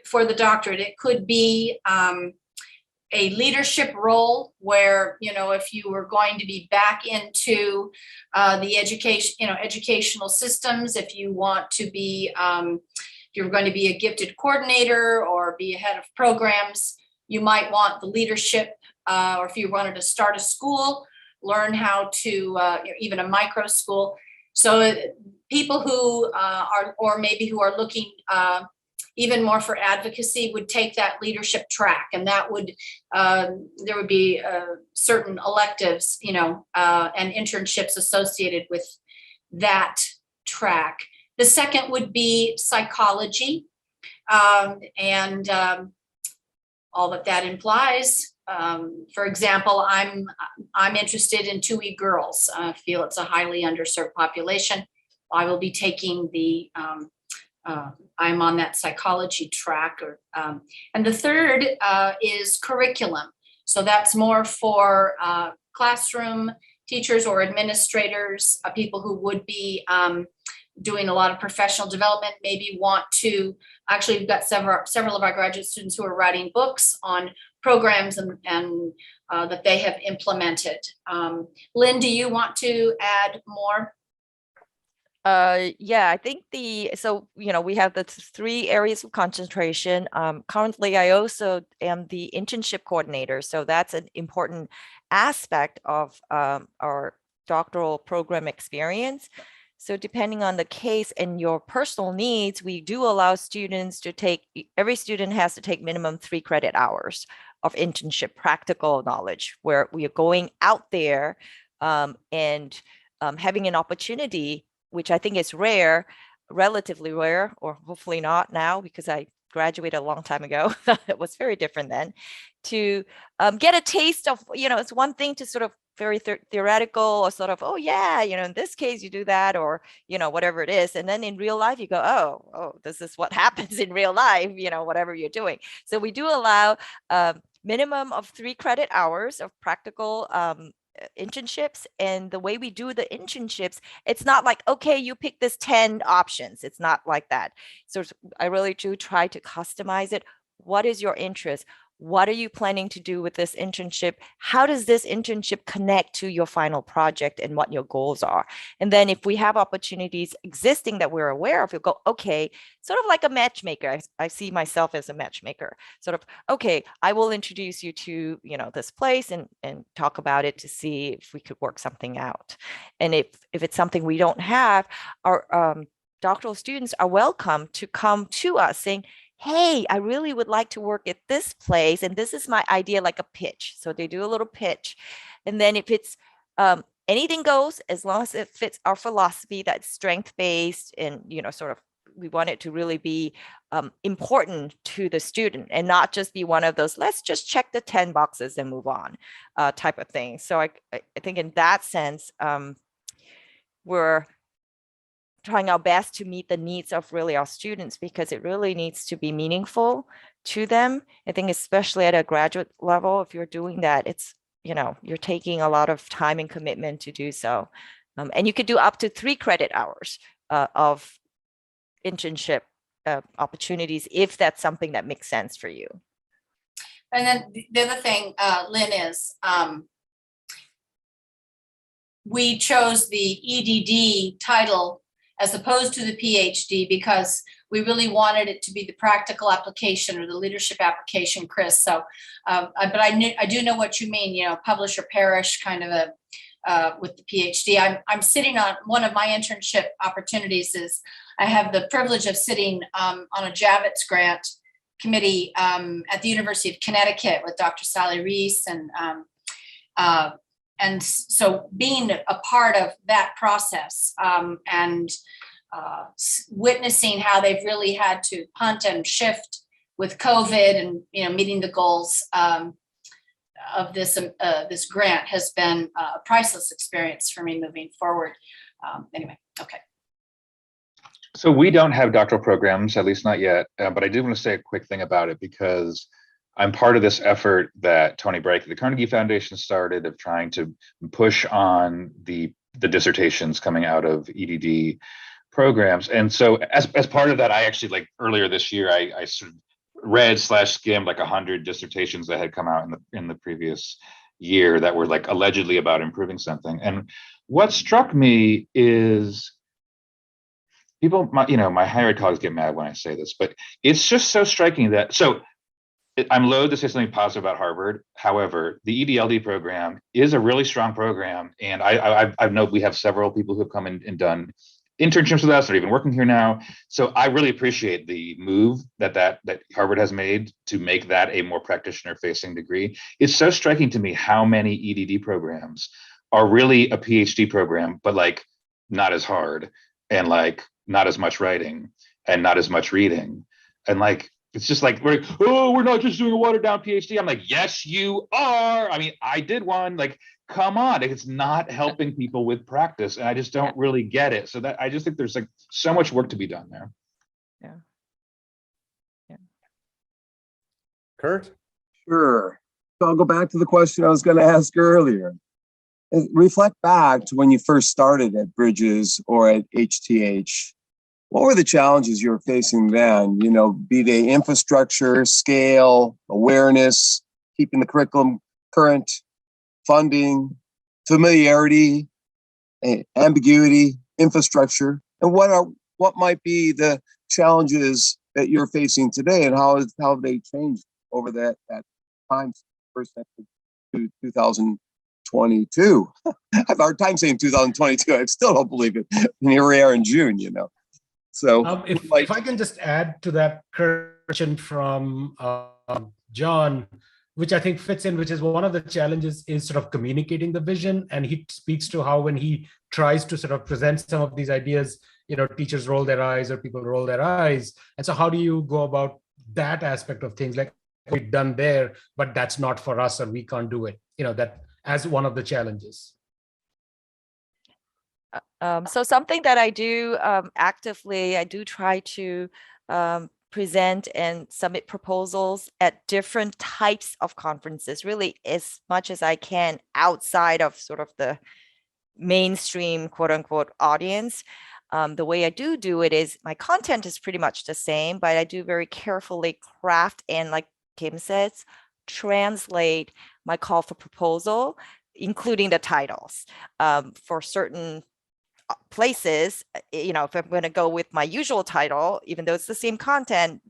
for the doctorate. It could be a leadership role where, if you were going to be back into the educational systems, if you want to be, if you're going to be a gifted coordinator or be a head of programs, you might want the leadership, or if you wanted to start a school, learn how to, even a micro school. So people who are, or maybe who are looking even more for advocacy, would take that leadership track, and that would, there would be certain electives, and internships associated with that track. The second would be psychology, and all that implies. For example, I'm interested in 2E girls. I feel it's a highly underserved population. I will be taking the, I'm on that psychology track. And the third is curriculum. So that's more for classroom teachers or administrators, people who would be doing a lot of professional development, maybe want to, actually we've got several of our graduate students who are writing books on programs and that they have implemented. Lynn, do you want to add more? Yeah, I think we have the three areas of concentration. Currently, I also am the internship coordinator. So that's an important aspect of our doctoral program experience. So depending on the case and your personal needs, we do allow students to every student has to take minimum 3 credit hours of internship practical knowledge, where we are going out there and having an opportunity, which I think is rare, relatively rare, or hopefully not now, because I graduated a long time ago. It was very different then, to get a taste of, it's one thing to sort of very theoretical or sort of, oh yeah, in this case you do that, or, whatever it is. And then in real life you go, oh, this is what happens in real life, whatever you're doing. So we do allow minimum of 3 credit hours of practical internships. And the way we do the internships, it's not like, okay, you pick this 10 options. It's not like that. So I really do try to customize it. What is your interest? What are you planning to do with this internship? How does this internship connect to your final project and what your goals are? And then if we have opportunities existing that we're aware of, we'll go, okay, sort of like a matchmaker. I see myself as a matchmaker, sort of, okay, I will introduce you to, this place and talk about it to see if we could work something out. And if it's something we don't have, our doctoral students are welcome to come to us saying, hey, I really would like to work at this place, and this is my idea, like a pitch. So they do a little pitch. And then if it's anything goes, as long as it fits our philosophy, that's strength-based, and, sort of, we want it to really be important to the student and not just be one of those, let's just check the 10 boxes and move on type of thing. So I think in that sense, we're trying our best to meet the needs of really our students, because it really needs to be meaningful to them. I think especially at a graduate level, if you're doing that, it's, you're taking a lot of time and commitment to do so. And you could do up to 3 credit hours of internship opportunities if that's something that makes sense for you. And then the other thing, Lynn, is we chose the EDD title as opposed to the PhD because we really wanted it to be the practical application or the leadership application, Chris. So, but I do know what you mean, publish or perish kind of with the PhD. I'm sitting on one of my internship opportunities is I have the privilege of sitting on a Javits grant committee at the University of Connecticut with Dr. Sally Reese, and so being a part of that process and witnessing how they've really had to punt and shift with COVID and meeting the goals of this grant has been a priceless experience for me moving forward. Anyway, okay. So we don't have doctoral programs, at least not yet, but I do want to say a quick thing about it because I'm part of this effort that Tony Brake, the Carnegie Foundation, started of trying to push on the dissertations coming out of EDD programs. And so as part of that, I actually, earlier this year, I sort of read/skimmed 100 dissertations that had come out in the previous year that were allegedly about improving something. And what struck me is people, my higher ed colleagues get mad when I say this, but it's just so striking that, I'm loath to say something positive about Harvard. However, the EDLD program is a really strong program. And I've known we have several people who have come and done internships with us. They're even working here now. So I really appreciate the move that Harvard has made to make that a more practitioner facing degree. It's so striking to me how many EDD programs are really a PhD program, but not as hard and not as much writing and not as much reading. And it's just we're not just doing a watered down PhD. I'm like, yes, you are. I mean, I did one. Come on, it's not helping people with practice, and I just don't really get it. So that I just think there's so much work to be done there. Yeah. Kurt? Sure. So I'll go back to the question I was going to ask earlier. Reflect back to when you first started at Bridges or at HTH. What were the challenges you were facing then? Be they infrastructure, scale, awareness, keeping the curriculum current, funding, familiarity, ambiguity, infrastructure. And what might be the challenges that you're facing today, and how have they changed over that time, first to 2022? I have a hard time saying 2022. I still don't believe it. And here we are in June, So if I can just add to that question from John, which I think fits in, which is one of the challenges is sort of communicating the vision. And he speaks to how when he tries to sort of present some of these ideas, teachers roll their eyes or people roll their eyes. And so how do you go about that aspect of things, like we've done there, but that's not for us, or we can't do it, that as one of the challenges. So something that I do actively, I do try to present and submit proposals at different types of conferences, really as much as I can outside of sort of the mainstream quote unquote audience. The way I do it is my content is pretty much the same, but I do very carefully craft and, like Kim says, translate my call for proposal, including the titles for certain places. If I'm going to go with my usual title, even though it's the same content,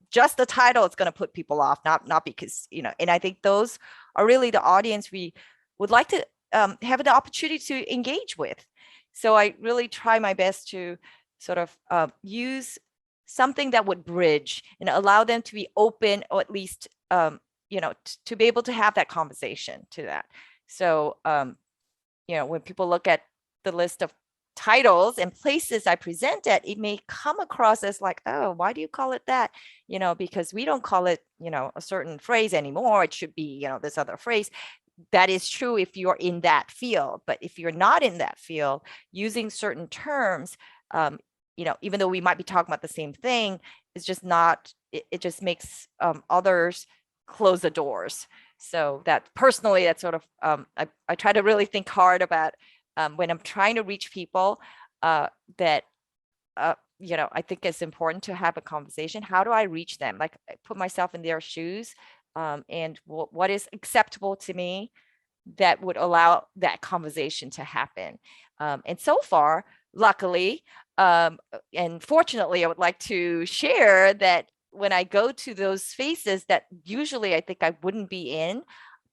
just the title is going to put people off, not because, and I think those are really the audience we would like to have the opportunity to engage with. So I really try my best to sort of use something that would bridge and allow them to be open, or at least, to be able to have that conversation to that. So, when people look at the list of titles and places I present at, it may come across as like, oh, why do you call it that? Because we don't call it, a certain phrase anymore. It should be, this other phrase. That is true if you're in that field, but if you're not in that field, using certain terms, even though we might be talking about the same thing, it's just not, it just makes others close the doors. So that personally, that's sort of, I try to really think hard about when I'm trying to reach people that, I think it's important to have a conversation. How do I reach them? Like, I put myself in their shoes, and what is acceptable to me that would allow that conversation to happen. And so far, luckily, and fortunately, I would like to share that when I go to those spaces that usually I think I wouldn't be in,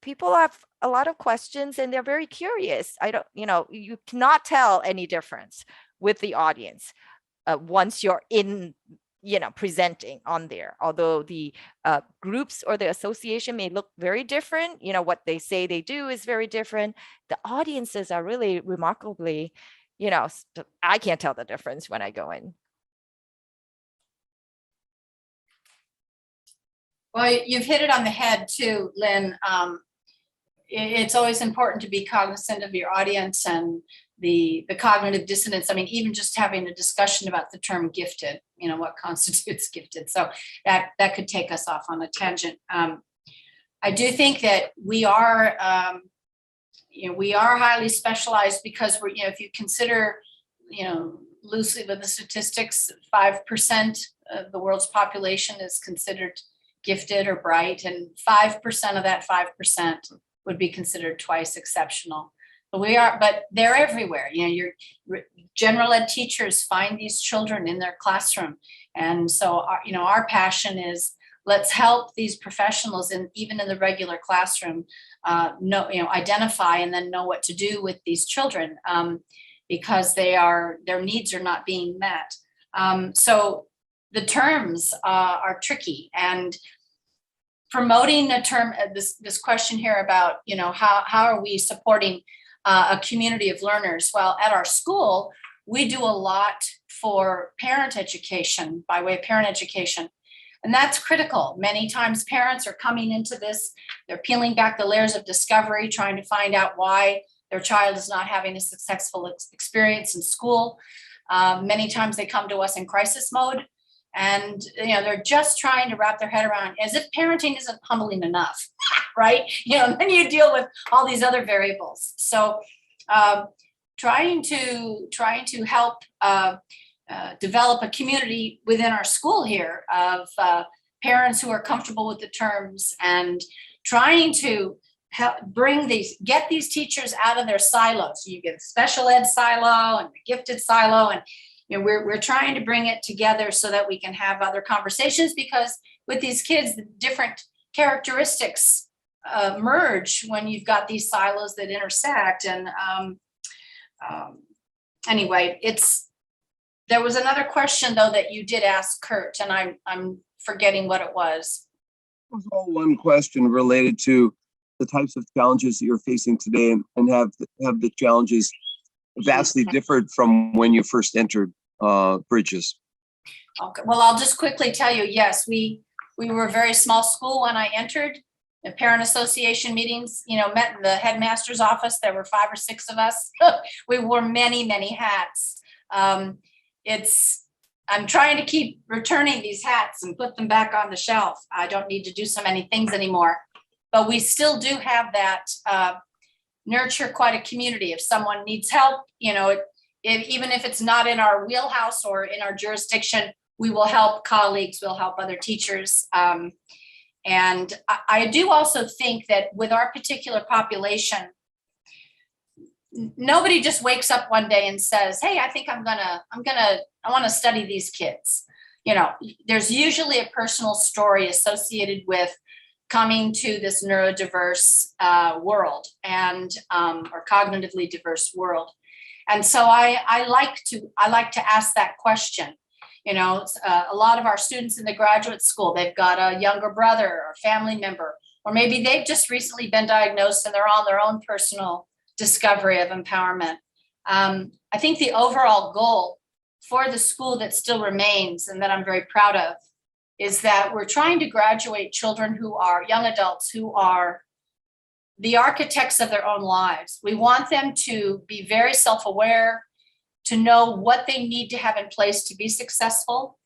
people have a lot of questions and they're very curious. You cannot tell any difference with the audience once you're in, presenting on there. Although the groups or the association may look very different, what they say they do is very different. The audiences are really remarkably, I can't tell the difference when I go in. Well, you've hit it on the head too, Lynn. It's always important to be cognizant of your audience and the cognitive dissonance. I mean, even just having a discussion about the term gifted, what constitutes gifted. So that could take us off on a tangent. I do think that we are highly specialized because we're, if you consider, loosely with the statistics, 5% of the world's population is considered gifted or bright, and 5% of that 5% would be considered twice exceptional. But they're everywhere. Your general ed teachers find these children in their classroom. And so, our passion is, let's help these professionals even in the regular classroom, identify and then know what to do with these children, because their needs are not being met. So the terms are tricky, and promoting the term, this question here about, how are we supporting a community of learners? Well, at our school, we do a lot for parent education, by way of parent education. And that's critical. Many times parents are coming into this, they're peeling back the layers of discovery, trying to find out why their child is not having a successful experience in school. Many times they come to us in crisis mode, and they're just trying to wrap their head around, as if parenting isn't humbling enough, right? Then you deal with all these other variables. So trying to help develop a community within our school here of parents who are comfortable with the terms, and trying to help get these teachers out of their silos. You get a special ed silo and the gifted silo, you know, we're trying to bring it together so that we can have other conversations, because with these kids, the different characteristics merge when you've got these silos that intersect. And anyway, there was another question though that you did ask Kurt, and I'm forgetting what it was. It was all one question related to the types of challenges that you're facing today, and have the challenges vastly differed from when you first entered Bridges. Okay, well, I'll just quickly tell you, yes, we were a very small school when I entered. The parent association meetings, you know, met in the headmaster's office. There were 5 or 6 of us. We wore many, many hats. I'm trying to keep returning these hats and put them back on the shelf. I don't need to do so many things anymore, but we still do have that nurture quite a community. If someone needs help, you know, even if it's not in our wheelhouse or in our jurisdiction, we will help colleagues, we'll help other teachers. And I do also think that with our particular population, nobody just wakes up one day and says, hey, I think I want to study these kids. You know, there's usually a personal story associated with coming to this neurodiverse world and or cognitively diverse world. And so I like to ask that question. You know, a lot of our students in the graduate school, they've got a younger brother or family member, or maybe they've just recently been diagnosed and they're on their own personal discovery of empowerment. I think the overall goal for the school that still remains and that I'm very proud of is that we're trying to graduate children who are young adults who are the architects of their own lives. We want them to be very self-aware, to know what they need to have in place to be successful.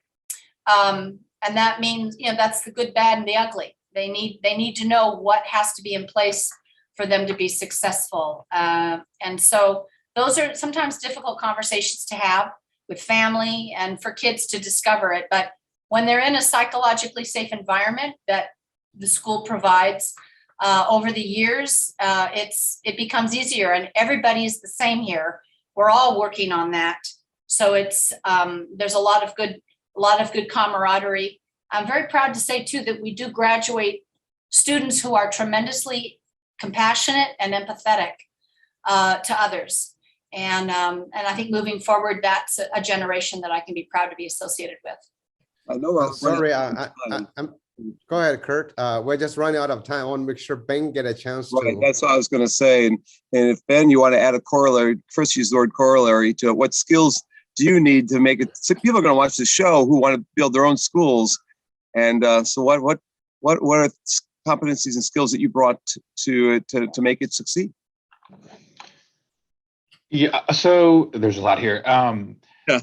And that means, you know, that's the good, bad, and the ugly. They need to know what has to be in place for them to be successful. And so those are sometimes difficult conversations to have with family and for kids to discover it. But when they're in a psychologically safe environment that the school provides over the years, it becomes easier, and everybody's the same here. We're all working on that. So there's a lot of good camaraderie. I'm very proud to say too that we do graduate students who are tremendously compassionate and empathetic to others. And I think moving forward, that's a generation that I can be proud to be associated with. I know. Sorry, go ahead, Kurt. We're just running out of time. I want to make sure Ben get a chance to. Right, that's what I was going to say. And if Ben, you want to add a corollary, first use the word corollary to it. What skills do you need to make it? So people are going to watch the show who want to build their own schools. And so what are competencies and skills that you brought to make it succeed? Yeah, so there's a lot here. Yeah.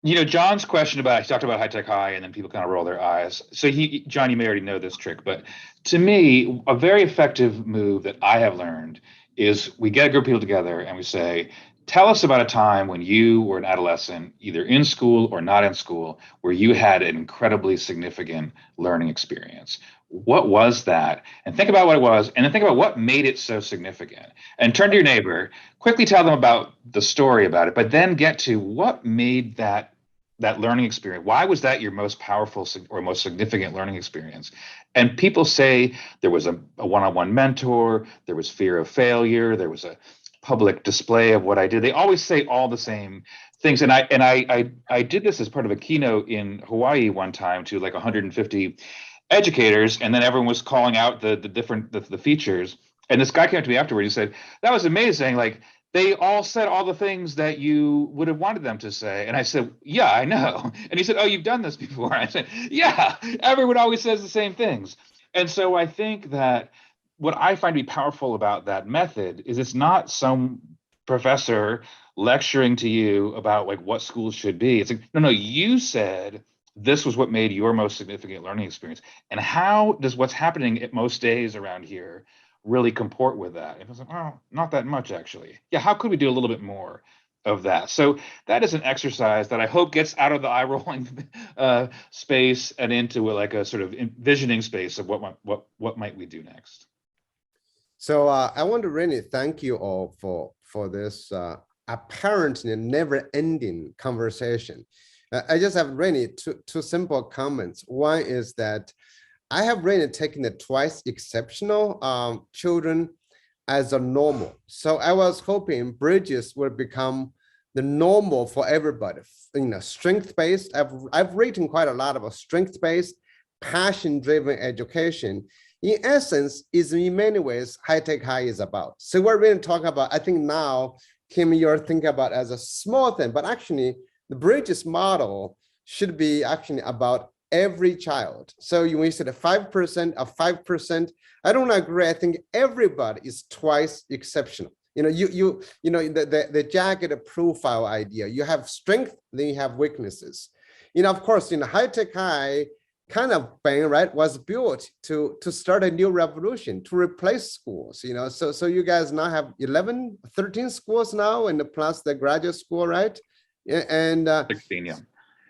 You know, John's question he talked about high tech high, and then people kind of roll their eyes. So John, you may already know this trick, but to me, a very effective move that I have learned is we get a group of people together and we say, tell us about a time when you were an adolescent, either in school or not in school, where you had an incredibly significant learning experience. What was that? And think about what it was, and then think about what made it so significant. And turn to your neighbor, quickly tell them about the story about it, but then get to what made that learning experience. Why was that your most powerful or most significant learning experience? And people say there was a one-on-one mentor, there was fear of failure, there was a public display of what I did. They always say all the same things. And I did this as part of a keynote in Hawaii one time to like 150 educators, and then everyone was calling out the features. And this guy came up to me afterward. He said, that was amazing. Like, they all said all the things that you would have wanted them to say. And I said, yeah, I know. And he said, oh, you've done this before. I said, yeah, everyone always says the same things. And so I think that what I find to be powerful about that method is it's not some professor lecturing to you about like what schools should be. It's like, no, you said this was what made your most significant learning experience. And how does what's happening at most days around here really comport with that? And I was like, oh, not that much, actually. Yeah, how could we do a little bit more of that? So that is an exercise that I hope gets out of the eye rolling space and into like a sort of envisioning space of what might we do next. So I want to really thank you all for this apparently never-ending conversation. I just have really two simple comments. One is that I have really taken the twice exceptional children as a normal. So I was hoping Bridges would become the normal for everybody. Strength-based. I've written quite a lot about strength-based, passion-driven education. In essence, is in many ways High Tech High is about. So we're really talking about, I think now, Kim, you're thinking about as a small thing, but actually the Bridges model should be actually about every child. So you said 5% of 5%. I don't agree. I think everybody is twice exceptional. The jagged profile idea. You have strength, then you have weaknesses. Of course, High Tech High kind of thing, right, was built to start a new revolution, to replace schools. So you guys now have 11, 13 schools now, and plus the graduate school, right? And 16, yeah.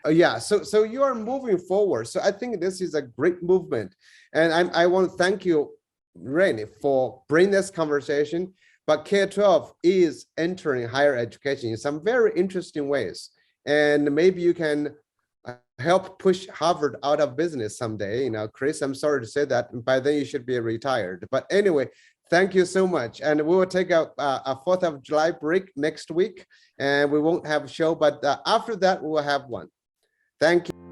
Yeah, so you are moving forward. So I think this is a great movement, and I want to thank you, Rainey, for bringing this conversation. But K12 is entering higher education in some very interesting ways, and maybe you can help push Harvard out of business someday. Chris, I'm sorry to say that. By then you should be retired. But anyway, thank you so much. And we will take a 4th of July break next week, and we won't have a show, but after that we will have one. Thank you.